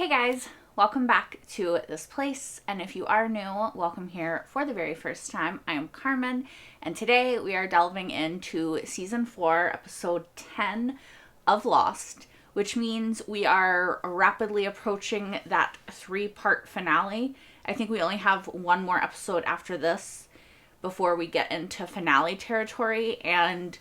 guys, welcome back to this place, and if you are new, welcome here for the very first time. I am Carmen, and today we are delving into season 4, episode 10 of Lost, which means we are rapidly approaching that 3-part finale. I think we only have one more episode after this before we get into finale territory, and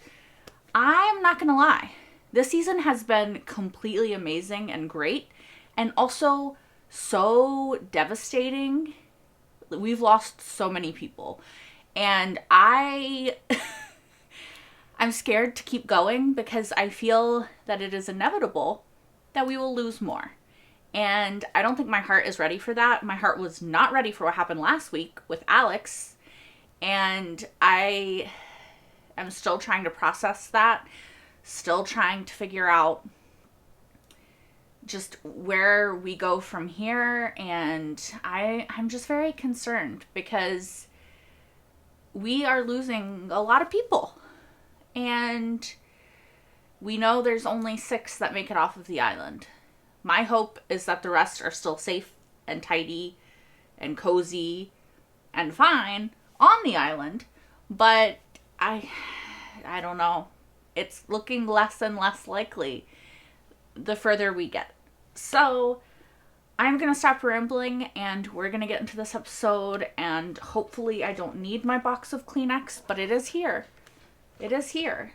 I'm not gonna lie, this season has been completely amazing and great. And also so devastating. We've lost so many people. And I'm scared to keep going because I feel that it is inevitable that we will lose more. And I don't think my heart is ready for that. My heart was not ready for what happened last week with Alex. And I am still trying to process that. Still trying to figure out just where we go from here, and I'm just very concerned because we are losing a lot of people, and we know there's only 6 that make it off of the island. My hope is that the rest are still safe and tidy and cozy and fine on the island, but I don't know. It's looking less and less likely the further we get. So I'm going to stop rambling and we're going to get into this episode, and hopefully I don't need my box of Kleenex, but it is here. It is here.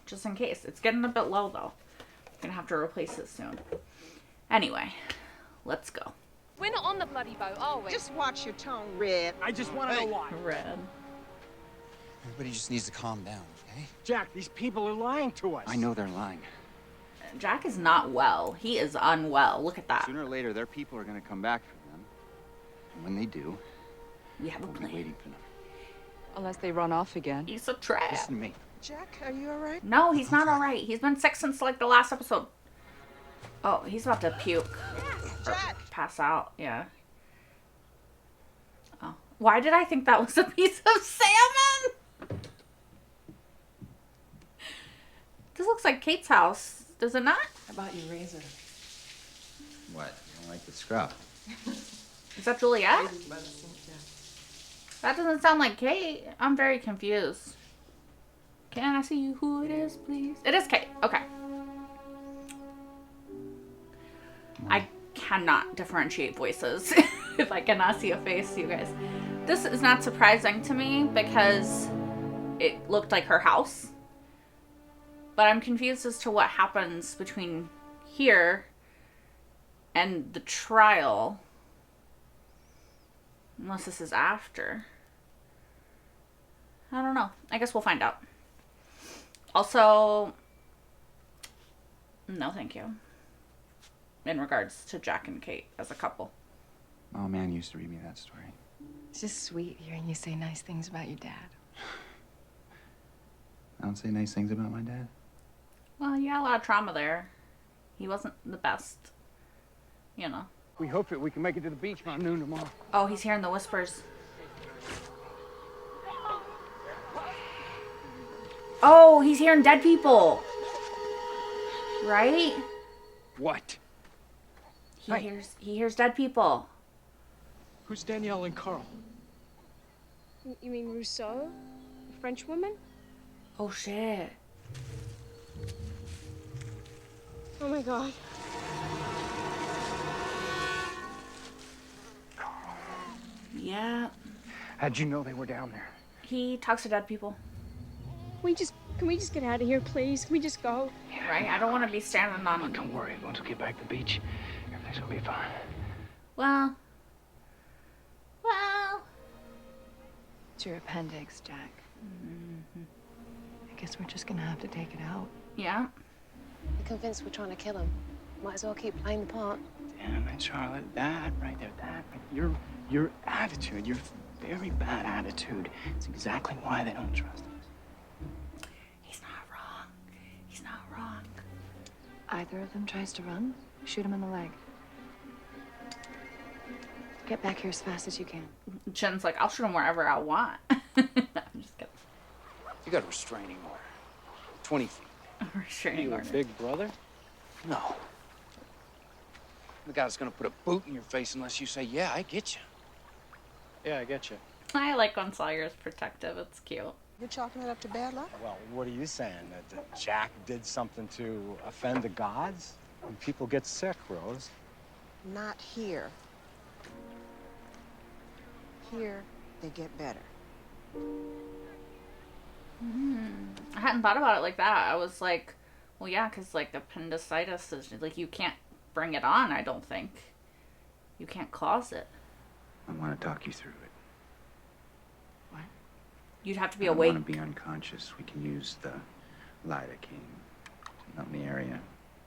Just in case. It's getting a bit low though. I'm going to have to replace it soon. Anyway, let's go. We're not on the bloody boat, are we? Just watch your tone, Red. I just want to know why. Red. Everybody just needs to calm down, okay? Jack, these people are lying to us. I know they're lying. Jack is not well. He is unwell. Look at that. Sooner or later, their people are going to come back for them. And when they do, We have a we'll be plan. waiting for them. Unless they run off again. He's a trap. Listen to me. Jack, are you all right? No, he's not alright. He's been sick since like the last episode. Oh, he's about to puke. Jack! Pass out, yeah. Oh. Why did I think that was a piece of salmon? This looks like Kate's house, does it not? How about your razor? What? You don't like the scrub? Is that Juliet? That doesn't sound like Kate. I'm very confused. Can I see who it is, please? It is Kate. Okay. I cannot differentiate voices if I cannot see a face, you guys. This is not surprising to me because it looked like her house. But I'm confused as to what happens between here and the trial. Unless this is after. I don't know. I guess we'll find out. Also, no thank you. In regards to Jack and Kate as a couple. Oh, man used to read me that story. It's just sweet hearing you say nice things about your dad. I don't say nice things about my dad. Well, you had a lot of trauma there. He wasn't the best. You know. We hope that we can make it to the beach by noon tomorrow. Oh, he's hearing the whispers. Oh, he's hearing dead people. Right? What? He hears dead people. Who's Danielle and Carl? You mean Rousseau? The French woman? Oh shit. Oh my god. Yeah. How'd you know they were down there? He talks to dead people. Can we just get out of here, please? Can we just go? Right? I don't want to be standing on... Don't worry. Once we get back to the beach, everything's gonna be fine. Well... It's your appendix, Jack. Mm-hmm. I guess we're just gonna have to take it out. Yeah. You're convinced we're trying to kill him. Might as well keep playing the part. Damn it, Charlotte. That right there, that. Your attitude, your very bad attitude. It's exactly why they don't trust us. He's not wrong. He's not wrong. Either of them tries to run, shoot him in the leg. Get back here as fast as you can. Jen's like, I'll shoot him wherever I want. I'm just kidding. You got a restraining order. 20 feet. Restraining You a order. big brother? No. The guy that's gonna put a boot in your face unless you say, yeah, I get you. Yeah, I get you. I like when Sawyer's protective. It's cute. You're chalking it up to bad luck? Well, what are you saying? That Jack did something to offend the gods? When people get sick, Rose. Not here. Here, they get better. I hadn't thought about it like that. I was like, well, yeah, because, like, appendicitis is, like, you can't bring it on, I don't think. You can't cause it. I want to talk you through it. What? You'd have to be I awake. want to be unconscious. We can use the lidocaine to numb the area.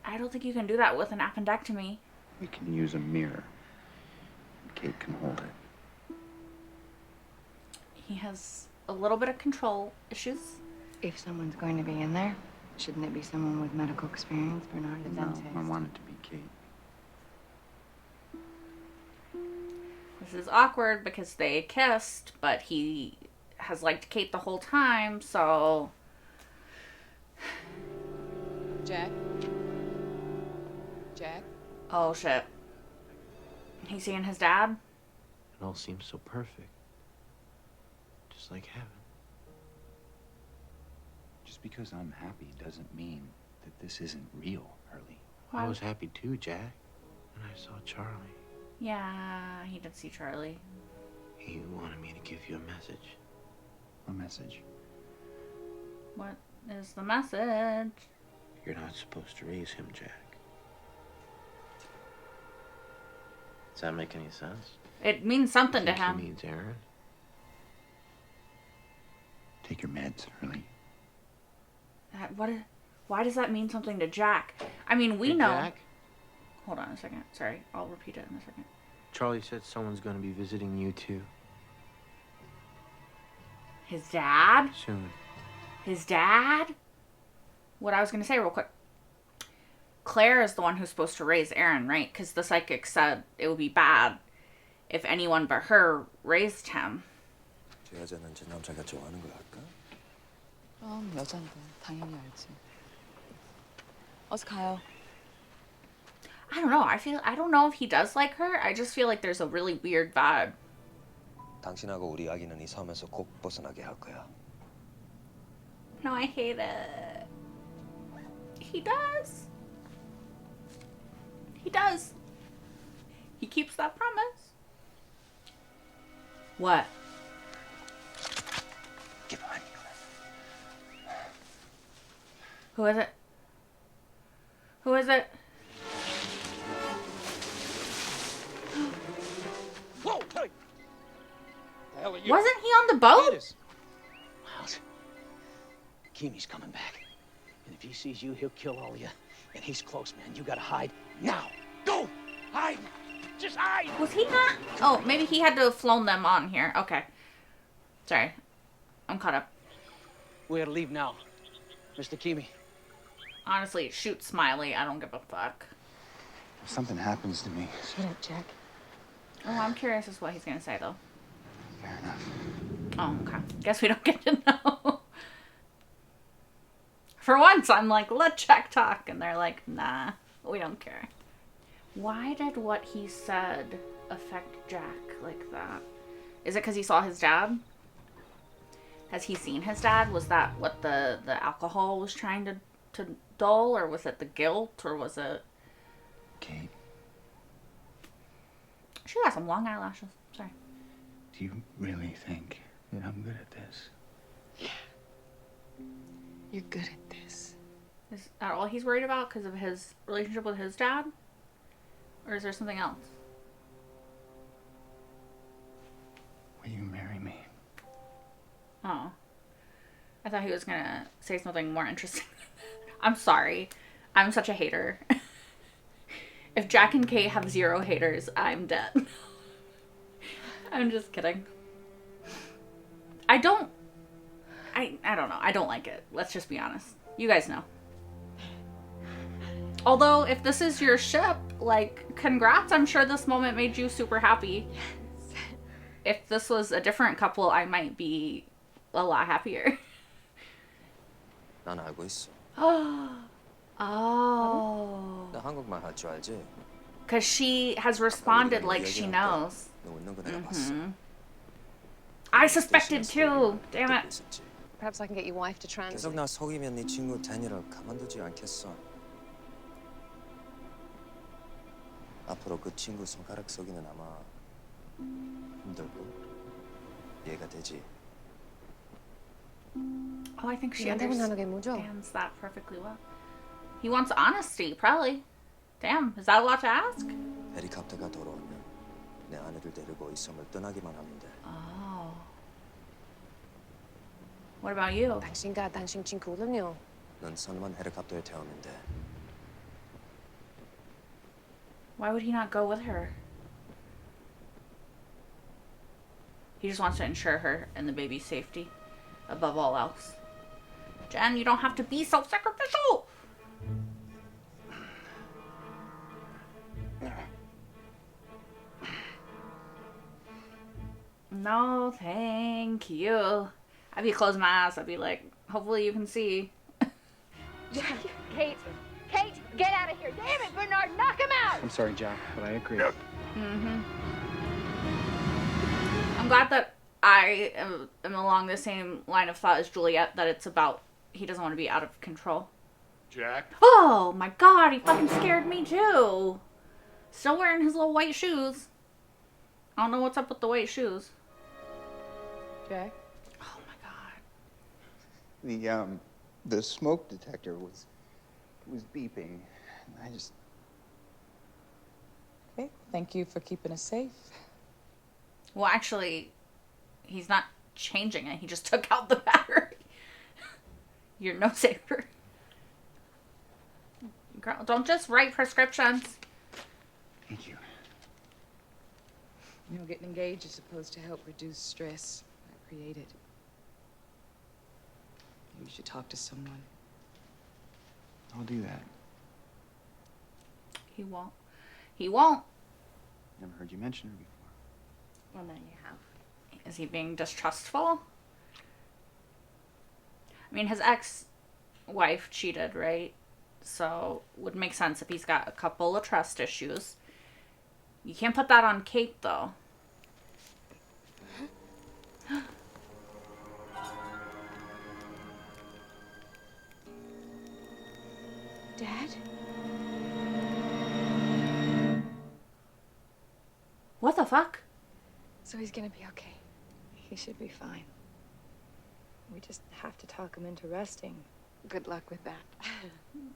I don't think you can do that with an appendectomy. We can use a mirror. Kate can hold it. He has a little bit of control issues. If someone's going to be in there, shouldn't it be someone with medical experience, Bernard? The No, dentist. I want it to be Kate. This is awkward because they kissed, but he has liked Kate the whole time, so... Jack? Jack? Oh, shit. He's seeing his dad? It all seems so perfect. Just like heaven. Just because I'm happy doesn't mean that this isn't real, Hurley. I was happy too, Jack. When I saw Charlie. Yeah, he did see Charlie. He wanted me to give you a message. A message? What is the message? You're not supposed to raise him, Jack. Does that make any sense? It means something to Think him. He needs Aaron. Take your meds, Hurley. Why does that mean something to Jack? I mean, we Hey, know. Jack? Hold on a second. Sorry, I'll repeat it in a second. Charlie said someone's going to be visiting you too. His dad? Soon. His dad? What I was going to say real quick. Claire is the one who's supposed to raise Aaron, right? Because the psychic said it would be bad if anyone but her raised him. 저 여자는 제 남자가 좋아하는 걸 알까? 그럼 여잔데 당연히 알지. 어서 가요. I don't know. I don't know if he does like her. I just feel like there's a really weird vibe. 당신하고 우리 아기는 이 섬에서 꼭 벗어나게 할 거야. No, I hate it. He does. He does. He keeps that promise. What? Get behind me, Glenn. Who is it? Who is it? Whoa, hey! The hell are you? Wasn't he on the boat? Miles, Kimmy's coming back. And if he sees you, he'll kill all of you. And he's close, man. You gotta hide now. Go! Hide! Just hide! Was he not? Oh, maybe he had to have flown them on here. Okay. Sorry. I'm caught up. We gotta leave now. Mr. Kimmy. Honestly, shoot Smiley. I don't give a fuck. If something happens to me... Shut up, Jack. Oh, I'm curious as to what he's going to say, though. Fair enough. Oh, okay. Guess we don't get to know. For once, I'm like, let Jack talk. And they're like, nah, we don't care. Why did what he said affect Jack like that? Is it because he saw his dad? Has he seen his dad? Was that what the alcohol was trying to dull? Or was it the guilt? Or was it... Kate, She got some long eyelashes. Sorry. do you really think that I'm good at this? You're good at this. Is that all he's worried about because of his relationship with his dad? Or is there something else? Will you marry me? Oh. I thought he was going to say something more interesting. I'm sorry. I'm such a hater. If Jack and Kate have 0 haters, I'm dead. I'm just kidding. I don't know. I don't like it. Let's just be honest. You guys know. Although, if this is your ship, like, congrats. I'm sure this moment made you super happy. Yes. If this was a different couple, I might be a lot happier. 난 알고 있어. Oh. 나 한국말 할 줄 알지? Because she has responded like she knows. I suspected too. Damn it. Perhaps I can get your wife to translate. 계속 나 속이면 네 친구 데니를 가만두지 않겠어. 앞으로 그 친구 손가락 속이는 아마 힘들고 이해가 되지. Oh, I think she 연락은 하는 뭐죠? understands that perfectly well. He wants honesty, probably. Damn, is that a lot to ask? 헬리콥터가 돌아오면 내 아내를 데리고 이 섬을 떠나기만 하면 돼. Oh. What about you? 당신과 당신 친구는요? 넌 선만 헬리콥터에 태우면 돼. Why would he not go with her? He just wants to ensure her and the baby's safety above all else. Jen, you don't have to be self-sacrificial! No, thank you. I'd be closing my eyes. I'd be like, hopefully you can see. Kate, get out of here. Damn it, Bernard, knock him out. I'm sorry, Jack, but I agree. Mm-hmm. I'm glad that I am along the same line of thought as Juliet, that it's about he doesn't want to be out of control. Jack? Oh my god, he fucking scared me too. Still wearing his little white shoes. I don't know what's up with the white shoes. Jack? Oh my god. The smoke detector was beeping. I just... Okay, thank you for keeping us safe. Well, actually, he's not changing it. He just took out the battery. You're no safer. Girl, don't just write prescriptions. Thank you. You know, getting engaged is supposed to help reduce stress. I create it. Maybe you should talk to someone. I'll do that. He won't. He won't. Never heard you mention her before. Well, now you have. Is he being distrustful? I mean, his ex-wife cheated, right? So, would make sense if he's got a couple of trust issues. You can't put that on Kate, though. Dad? What the fuck? So he's gonna be okay. He should be fine. We just have to talk him into resting. Good luck with that.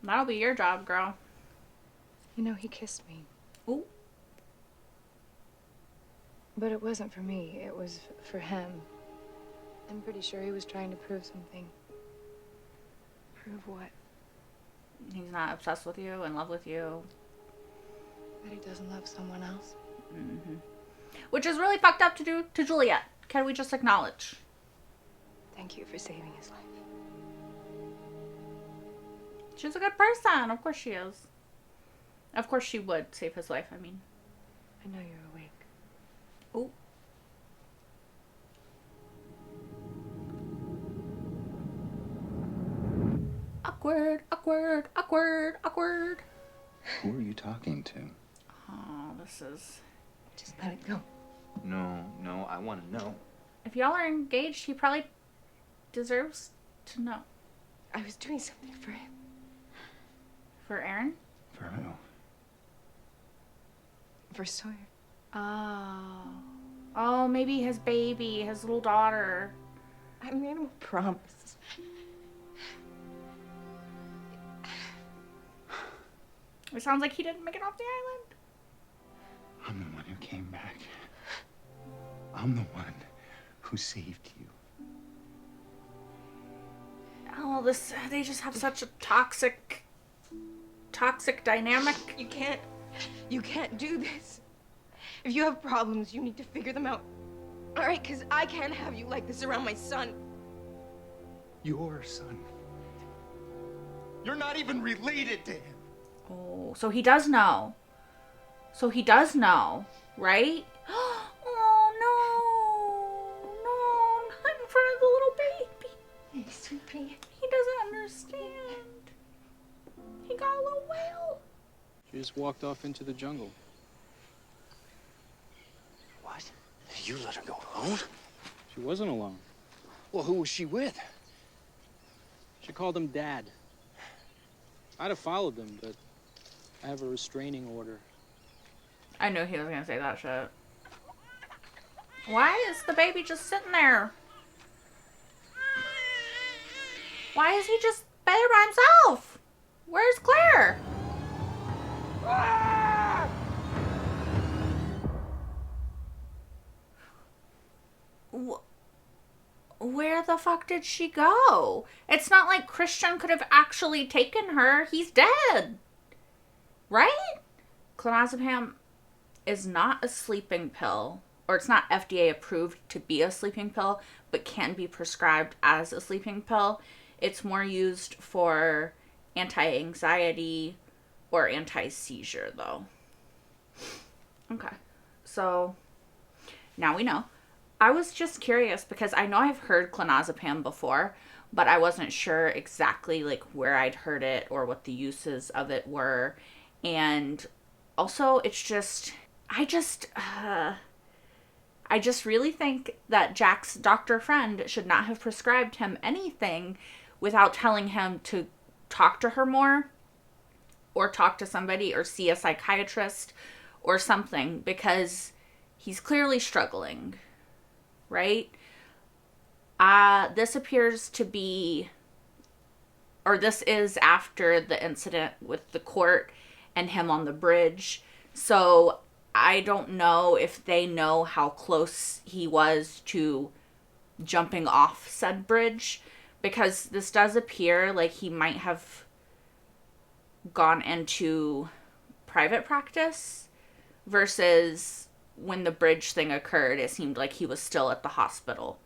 That'll be your job, girl. You know, he kissed me. Ooh. But it wasn't for me. It was for him. I'm pretty sure he was trying to prove something. Prove what? He's not obsessed with you, in love with you. That he doesn't love someone else. Mm-hmm. Which is really fucked up to do to Juliet. Can we just acknowledge? Thank you for saving his life. She's a good person. Of course she is. Of course she would save his life, I mean. I know you're awake. Ooh. Awkward, awkward, awkward, awkward. Who are you talking to? Oh, this is... Just let it go. No, I want to know. If y'all are engaged, he probably deserves to know. I was doing something for him. For Aaron? For who? For Sawyer. Oh. Oh, maybe his baby, his little daughter. I made him a promise. It sounds like he didn't make it off the island. I'm the one who came back. I'm the one who saved you. Oh, they just have such a toxic dynamic. You can't do this. If you have problems, you need to figure them out. All right, because I can't have you like this around my son. Your son. You're not even related to him. Oh, so he does know. So he does know, right? Oh, no. No, not in front of the little baby. Hey, sweet pea. He doesn't understand. He got a little whale. She just walked off into the jungle. You let her go alone? She wasn't alone. Well, who was she with? She called him Dad. I'd have followed them, but I have a restraining order. I knew he was gonna say that shit. Why is the baby just sitting there? Why is he just there by himself? Where's Claire? Where the fuck did she go? It's not like Christian could have actually taken her. He's dead. Right? Clonazepam is not a sleeping pill, or it's not FDA approved to be a sleeping pill, but can be prescribed as a sleeping pill. It's more used for anti-anxiety or anti-seizure, though. Okay, so now we know. I was just curious because I know I've heard clonazepam before, but I wasn't sure exactly like where I'd heard it or what the uses of it were. And also, it's just, I just really think that Jack's doctor friend should not have prescribed him anything without telling him to talk to her more or talk to somebody or see a psychiatrist or something, because he's clearly struggling, right? This appears to be, or this is after the incident with the court and him on the bridge. So I don't know if they know how close he was to jumping off said bridge, because this does appear like he might have gone into private practice versus when the bridge thing occurred, it seemed like he was still at the hospital,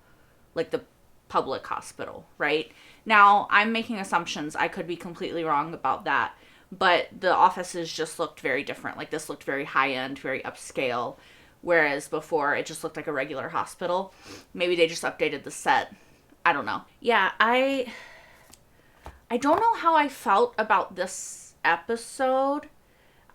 like the public hospital, right? Now, I'm making assumptions. I could be completely wrong about that, but the offices just looked very different. Like, this looked very high-end, very upscale, whereas before it just looked like a regular hospital. Maybe they just updated the set. I don't know. Yeah, I don't know how I felt about this episode.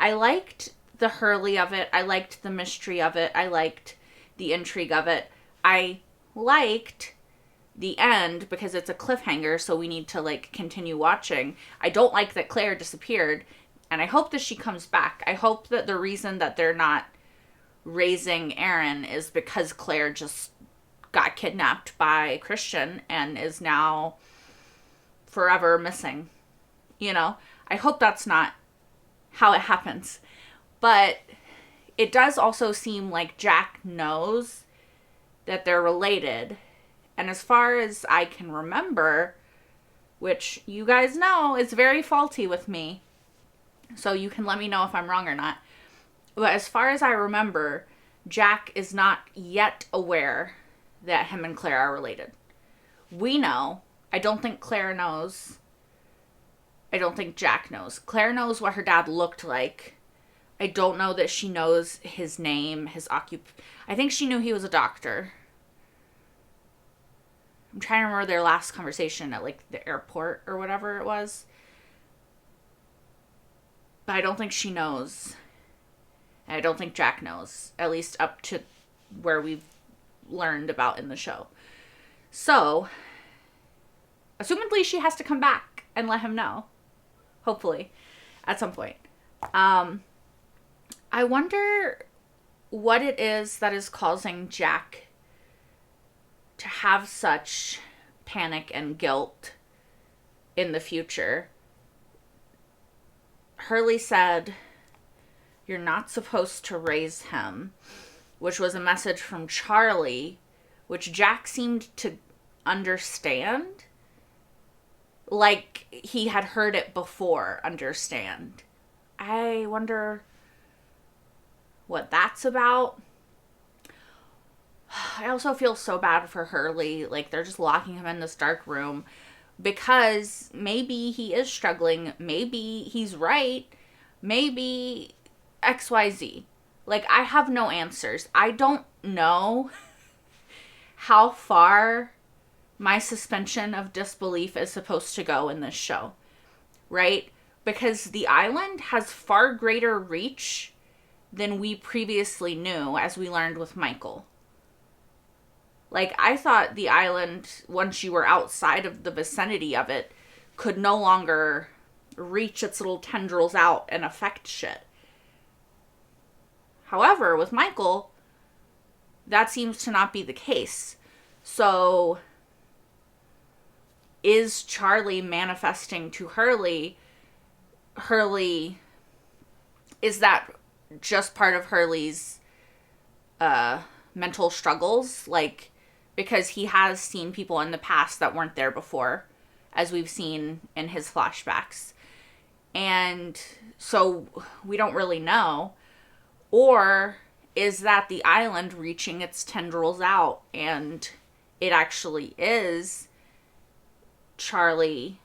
I liked the Hurley of it. I liked the mystery of it. I liked the intrigue of it. I liked the end because it's a cliffhanger, so we need to like continue watching. I don't like that Claire disappeared, and I hope that she comes back. I hope that the reason that they're not raising Aaron is because Claire just got kidnapped by Christian and is now forever missing. You know, I hope that's not how it happens. But it does also seem like Jack knows that they're related. And as far as I can remember, which you guys know is very faulty with me, so you can let me know if I'm wrong or not. But as far as I remember, Jack is not yet aware that him and Claire are related. We know. I don't think Claire knows. I don't think Jack knows. Claire knows what her dad looked like. I don't know that she knows his name, his I think she knew he was a doctor. I'm trying to remember their last conversation at like the airport or whatever it was. But I don't think she knows. And I don't think Jack knows. At least up to where we've learned about in the show. So, assumedly she has to come back and let him know. Hopefully. At some point. I wonder what it is that is causing Jack to have such panic and guilt in the future. Hurley said, "You're not supposed to raise him," which was a message from Charlie, which Jack seemed to understand. Like he had heard it before, understand. I wonder what that's about. I also feel so bad for Hurley. Like, they're just locking him in this dark room because maybe he is struggling. Maybe he's right. Maybe XYZ. Like, I have no answers. I don't know how far my suspension of disbelief is supposed to go in this show, right? Because the island has far greater reach than we previously knew, as we learned with Michael, Like, I thought the island, once you were outside of the vicinity of it, could no longer reach its little tendrils out and affect shit. However, with Michael, that seems to not be the case. So, is Charlie manifesting to Hurley? Hurley, is that just part of Hurley's mental struggles? Like, because he has seen people in the past that weren't there before, as we've seen in his flashbacks. And so we don't really know. Or is that the island reaching its tendrils out and it actually is Charlie,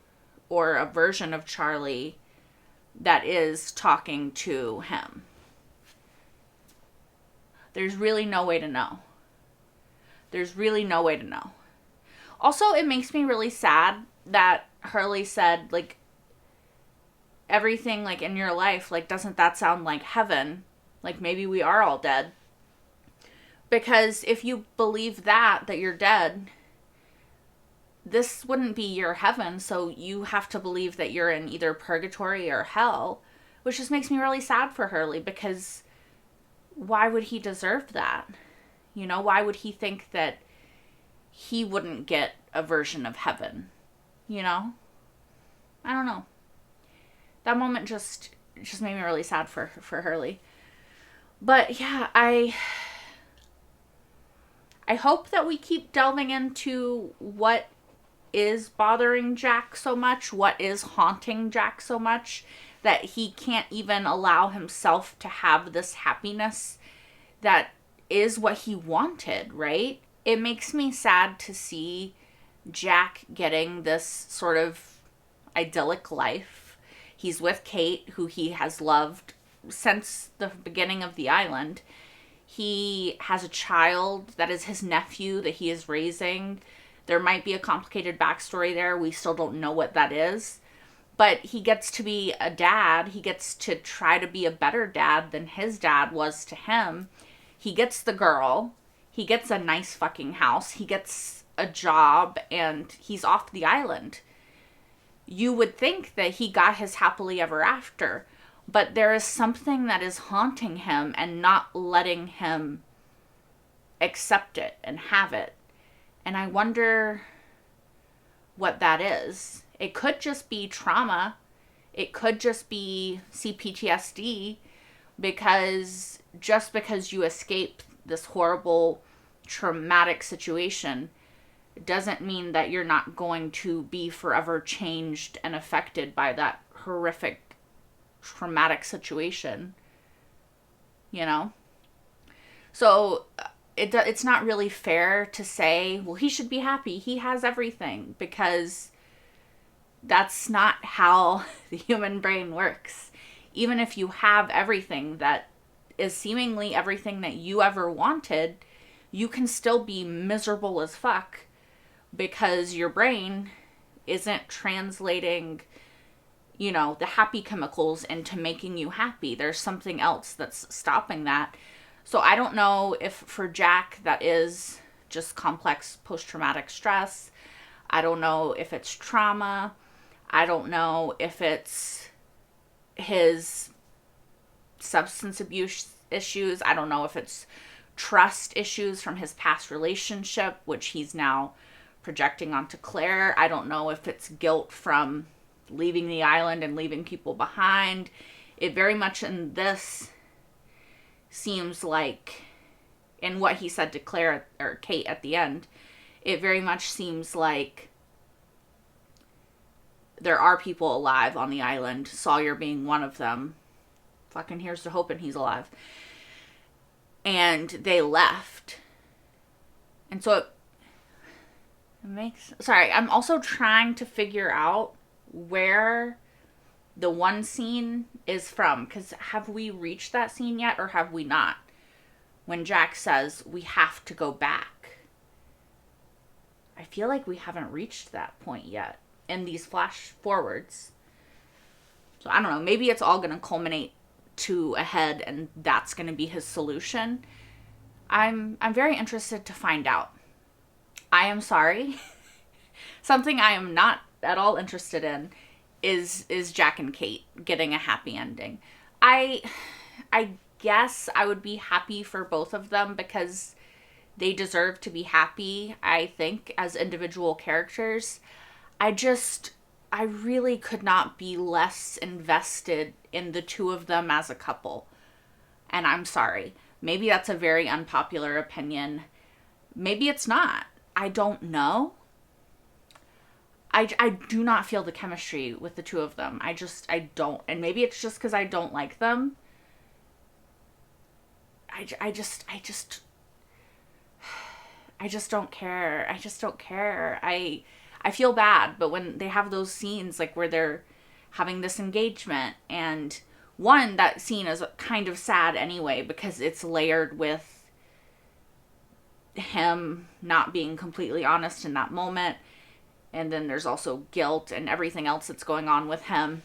or a version of Charlie, that is talking to him? There's really no way to know. There's really no way to know. Also, it makes me really sad that Hurley said, like, everything, like, in your life, like, doesn't that sound like heaven? Like, maybe we are all dead. Because if you believe that you're dead, this wouldn't be your heaven, so you have to believe that you're in either purgatory or hell, which just makes me really sad for Hurley, because why would he deserve that? You know, why would he think that he wouldn't get a version of heaven? You know? I don't know. That moment just made me really sad for Hurley. But yeah, I hope that we keep delving into what is bothering Jack so much, what is haunting Jack so much, that he can't even allow himself to have this happiness that is what he wanted, right? It makes me sad to see Jack getting this sort of idyllic life. He's with Kate, who he has loved since the beginning of the island. He has a child that is his nephew that he is raising. There might be a complicated backstory there. We still don't know what that is. But he gets to be a dad. He gets to try to be a better dad than his dad was to him. He gets the girl. He gets a nice fucking house. He gets a job, and he's off the island. You would think that he got his happily ever after, but there is something that is haunting him and not letting him accept it and have it. And I wonder what that is. It could just be trauma. It could just be CPTSD, because just because you escape this horrible, traumatic situation doesn't mean that you're not going to be forever changed and affected by that horrific, traumatic situation. You know? So it's not really fair to say, well, he should be happy. He has everything, because that's not how the human brain works. Even if you have everything that is seemingly everything that you ever wanted, you can still be miserable as fuck, because your brain isn't translating, you know, the happy chemicals into making you happy. There's something else that's stopping that. So I don't know if for Jack that is just complex post-traumatic stress. I don't know if it's trauma. I don't know if it's his substance abuse issues. I don't know if it's trust issues from his past relationship, which he's now projecting onto Claire. I don't know if it's guilt from leaving the island and leaving people behind. It very much in this seems like, in what he said to Claire or Kate at the end, it very much seems like there are people alive on the island, Sawyer being one of them. Fucking here's to hoping he's alive. And they left. And so it makes... Sorry, I'm also trying to figure out where the one scene is from. Because have we reached that scene yet, or have we not? When Jack says, we have to go back. I feel like we haven't reached that point yet in these flash forwards. So I don't know. Maybe it's all going to culminate to a head, and that's going to be his solution. I'm very interested to find out. I am sorry. Something I am not at all interested in is Jack and Kate getting a happy ending. I guess I would be happy for both of them because they deserve to be happy, I think, as individual characters. I really could not be less invested in the two of them as a couple. And I'm sorry. Maybe that's a very unpopular opinion. Maybe it's not. I don't know. I do not feel the chemistry with the two of them. I don't. And maybe it's just because I don't like them. I just don't care. I just don't care. I feel bad, but when they have those scenes like where they're having this engagement, and one, that scene is kind of sad anyway because it's layered with him not being completely honest in that moment, and then there's also guilt and everything else that's going on with him.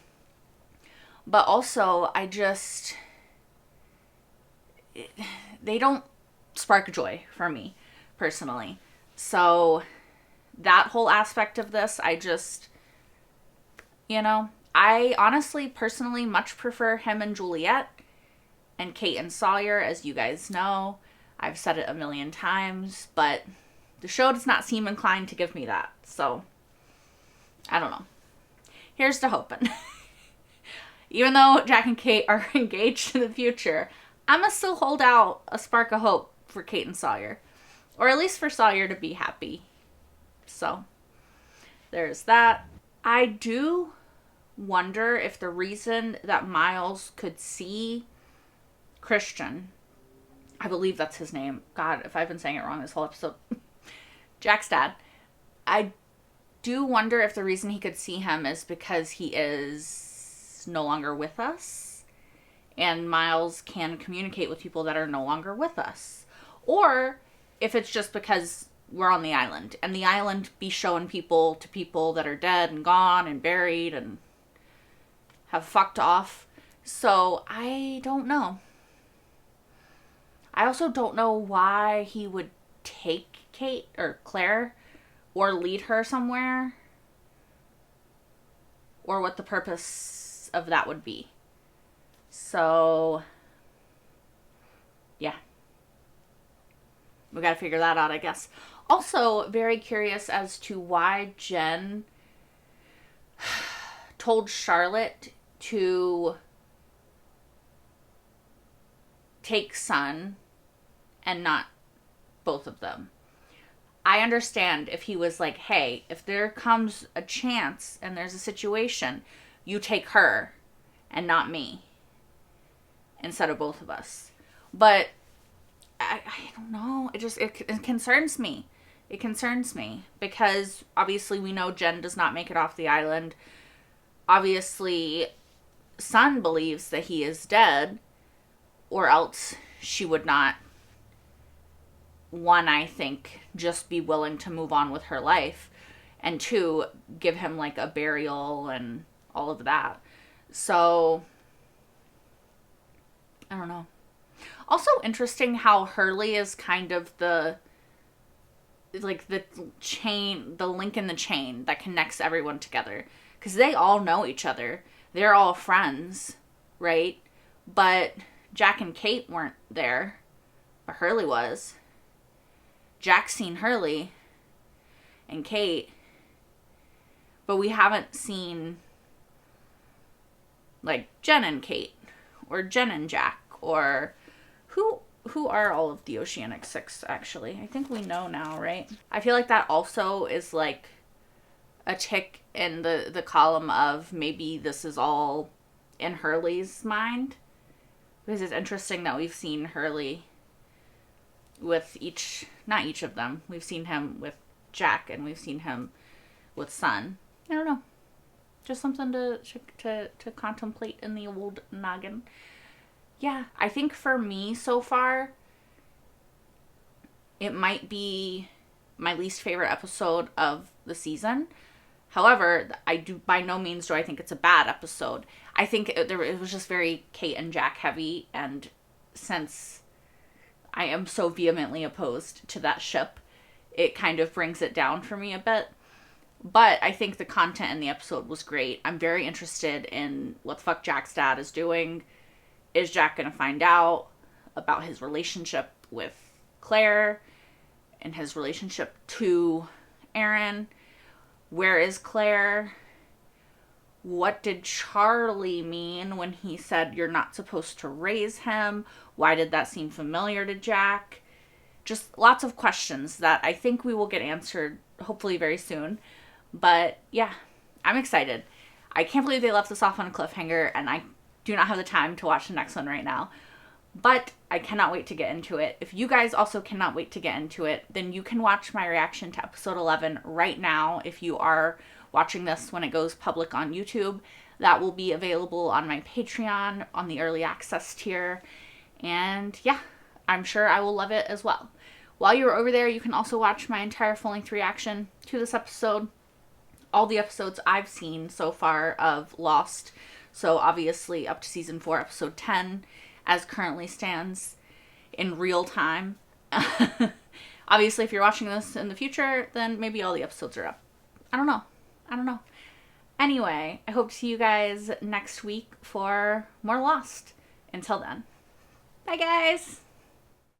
But also, they don't spark joy for me personally. So that whole aspect of this, I honestly personally much prefer him and Juliet and Kate and Sawyer, as you guys know. I've said it a million times, but the show does not seem inclined to give me that. So I don't know. Here's to hoping. Even though Jack and Kate are engaged in the future, I'm going to still hold out a spark of hope for Kate and Sawyer. Or at least for Sawyer to be happy. So, there's that. I do wonder if the reason that Miles could see Christian, I believe that's his name. God, if I've been saying it wrong this whole episode. Jack's dad. I do wonder if the reason he could see him is because he is no longer with us. And Miles can communicate with people that are no longer with us. Or if it's just because we're on the island. And the island be showing people to people that are dead and gone and buried and have fucked off. So I don't know. I also don't know why he would take Kate or Claire or lead her somewhere. Or what the purpose of that would be. So, yeah. We gotta figure that out, I guess. Also, very curious as to why Jen told Charlotte to take Sun and not both of them. I understand if he was like, hey, if there comes a chance and there's a situation, you take her and not me instead of both of us. But I don't know. It concerns me. It concerns me because obviously we know Jen does not make it off the island. Obviously, Sun believes that he is dead, or else she would not, one, I think, just be willing to move on with her life, and two, give him like a burial and all of that. So, I don't know. Also interesting how Hurley is kind of the link in the chain that connects everyone together. Because they all know each other. They're all friends, right? But Jack and Kate weren't there. But Hurley was. Jack's seen Hurley and Kate. But we haven't seen like Jen and Kate. Or Jen and Jack. Or who are all of the Oceanic Six, actually? I think we know now, right? I feel like that also is like a tick in the column of maybe this is all in Hurley's mind. Because it's interesting that we've seen Hurley with not each of them. We've seen him with Jack and we've seen him with Sun. I don't know. Just something to contemplate in the old noggin. Yeah, I think for me so far, it might be my least favorite episode of the season. However, by no means do I think it's a bad episode. I think it was just very Kate and Jack heavy, and since I am so vehemently opposed to that ship, it kind of brings it down for me a bit. But I think the content in the episode was great. I'm very interested in what the fuck Jack's dad is doing. Is Jack going to find out about his relationship with Claire and his relationship to Aaron? Where is Claire? What did Charlie mean when he said you're not supposed to raise him? Why did that seem familiar to Jack? Just lots of questions that I think we will get answered hopefully very soon. But yeah, I'm excited. I can't believe they left this off on a cliffhanger, and I do not have the time to watch the next one right now. But I cannot wait to get into it. If you guys also cannot wait to get into it, then you can watch my reaction to episode 11 right now. If you are watching this when it goes public on YouTube, that will be available on my Patreon on the early access tier. And yeah, I'm sure I will love it as well. While you're over there, you can also watch my entire full-length reaction to this episode. All the episodes I've seen so far of Lost. So obviously up to season 4, episode 10, as currently stands in real time. Obviously, if you're watching this in the future, then maybe all the episodes are up. I don't know. Anyway, I hope to see you guys next week for more Lost. Until then. Bye, guys!